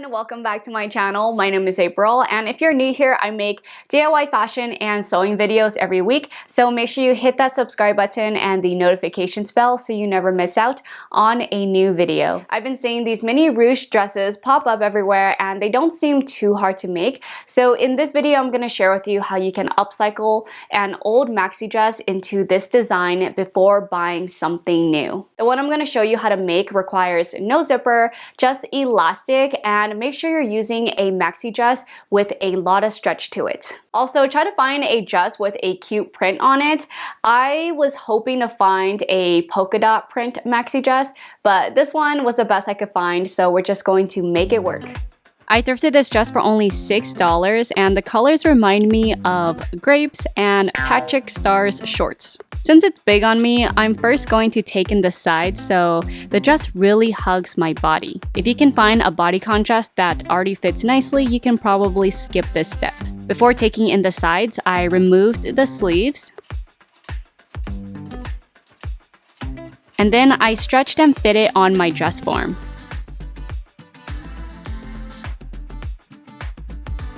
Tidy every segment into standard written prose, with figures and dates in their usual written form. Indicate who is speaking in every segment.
Speaker 1: everyone, welcome back to my channel. My name is April, and if you're new here, I make DIY fashion and sewing videos every week, so make sure you hit that subscribe button and the notifications bell so you never miss out on a new video. I've been seeing these mini ruched dresses pop up everywhere and they don't seem too hard to make, so in this video I'm going to share with you how you can upcycle an old maxi dress into this design before buying something new. The one I'm going to show you how to make requires no zipper, just elastic, and make sure you're using a maxi dress with a lot of stretch to it. Also, try to find a dress with a cute print on it. I was hoping to find a polka dot print maxi dress, but this one was the best I could find, so we're just going to make it work. I thrifted this dress for only $6 and the colors remind me of grapes and Patrick Starr's shorts. Since it's big on me, I'm first going to take in the sides so the dress really hugs my body. If you can find a bodycon dress that already fits nicely, you can probably skip this step. Before taking in the sides, I removed the sleeves. And then I stretched and fit it on my dress form.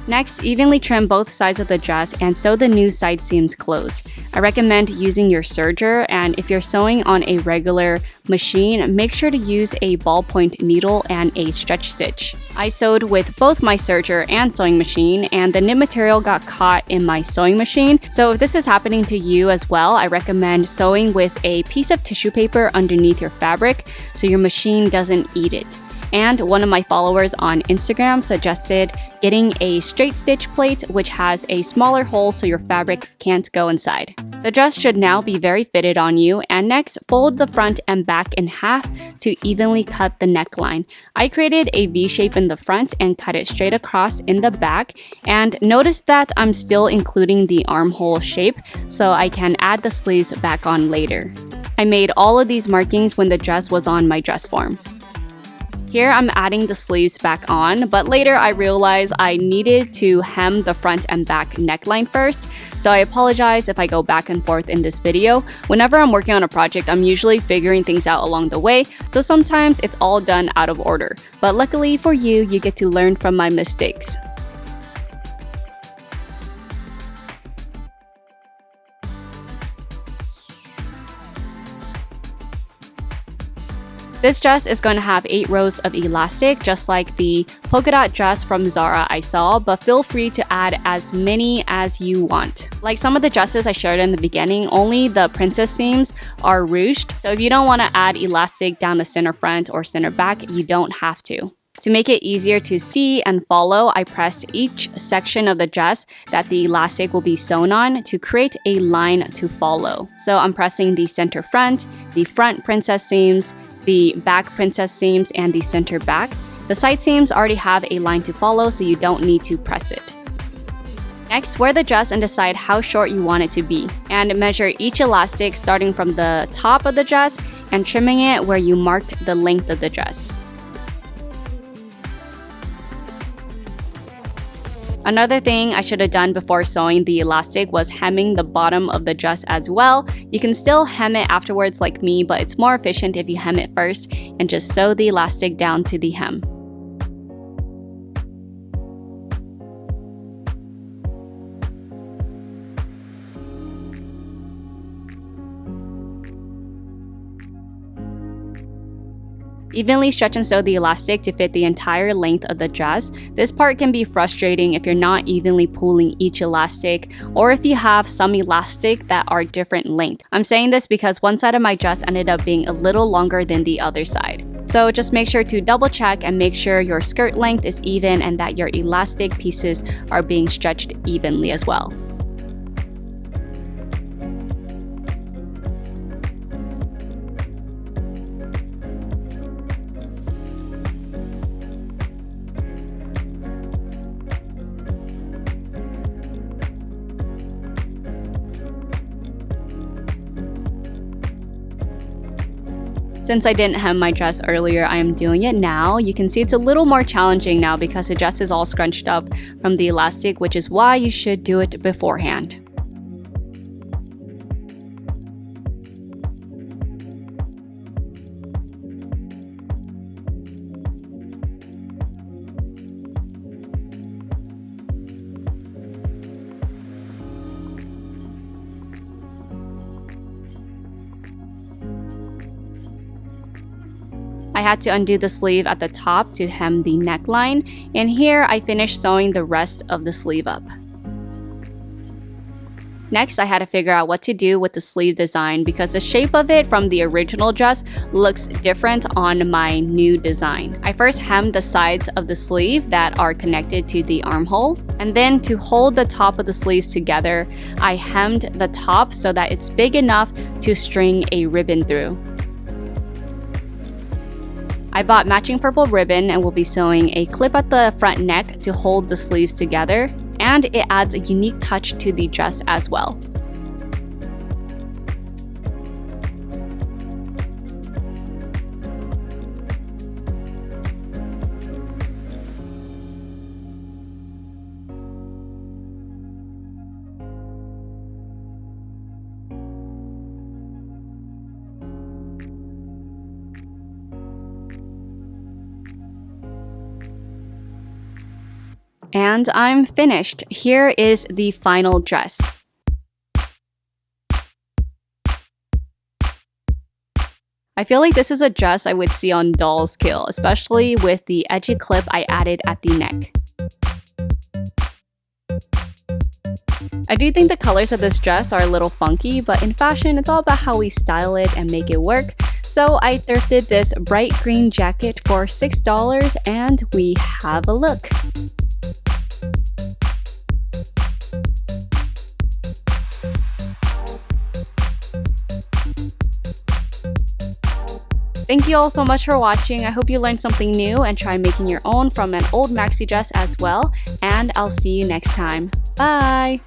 Speaker 1: Next, evenly trim both sides of the dress and sew the new side seams closed. I recommend using your serger, and if you're sewing on a regular machine, make sure to use a ballpoint needle and a stretch stitch. I sewed with both my serger and sewing machine, and the knit material got caught in my sewing machine. So if this is happening to you as well, I recommend sewing with a piece of tissue paper underneath your fabric so your machine doesn't eat it. And one of my followers on Instagram suggested getting a straight stitch plate which has a smaller hole so your fabric can't go inside. The dress should now be very fitted on you, and next fold the front and back in half to evenly cut the neckline. I created a V shape in the front and cut it straight across in the back, and notice that I'm still including the armhole shape so I can add the sleeves back on later. I made all of these markings when the dress was on my dress form. Here I'm adding the sleeves back on, but later I realized I needed to hem the front and back neckline first, so I apologize if I go back and forth in this video. Whenever I'm working on a project, I'm usually figuring things out along the way, so sometimes it's all done out of order. But luckily for you, you get to learn from my mistakes. This dress is going to have 8 rows of elastic, just like the polka dot dress from Zara I saw, but feel free to add as many as you want. Like some of the dresses I showed in the beginning, only the princess seams are ruched, so if you don't want to add elastic down the center front or center back, you don't have to. To make it easier to see and follow, I pressed each section of the dress that the elastic will be sewn on to create a line to follow. So I'm pressing the center front, the front princess seams, the back princess seams, and the center back. The side seams already have a line to follow, so you don't need to press it. Next, wear the dress and decide how short you want it to be, and measure each elastic starting from the top of the dress and trimming it where you marked the length of the dress. Another thing I should have done before sewing the elastic was hemming the bottom of the dress as well. You can still hem it afterwards like me, but it's more efficient if you hem it first and just sew the elastic down to the hem. Evenly stretch and sew the elastic to fit the entire length of the dress. This part can be frustrating if you're not evenly pulling each elastic, or if you have some elastic that are different length. I'm saying this because one side of my dress ended up being a little longer than the other side. So just make sure to double check and make sure your skirt length is even and that your elastic pieces are being stretched evenly as well. Since I didn't hem my dress earlier, I am doing it now. You can see it's a little more challenging now because the dress is all scrunched up from the elastic, which is why you should do it beforehand. had to undo the sleeve at the top to hem the neckline, and here I finished sewing the rest of the sleeve up. Next, I had to figure out what to do with the sleeve design because the shape of it from the original dress looks different on my new design. I first hemmed the sides of the sleeve that are connected to the armhole, and then to hold the top of the sleeves together, I hemmed the top so that it's big enough to string a ribbon through. I bought matching purple ribbon and will be sewing a clip at the front neck to hold the sleeves together, and it adds a unique touch to the dress as well. And I'm finished. Here is the final dress. I feel like this is a dress I would see on doll's kill, especially with the edgy clip I added at the neck. I do think the colors of this dress are a little funky, but in fashion, it's all about how we style it and make it work. So I thrifted this bright green jacket for $6 and we have a look. Thank you all so much for watching. I hope you learned something new and try making your own from an old maxi dress as well. And I'll see you next time. Bye!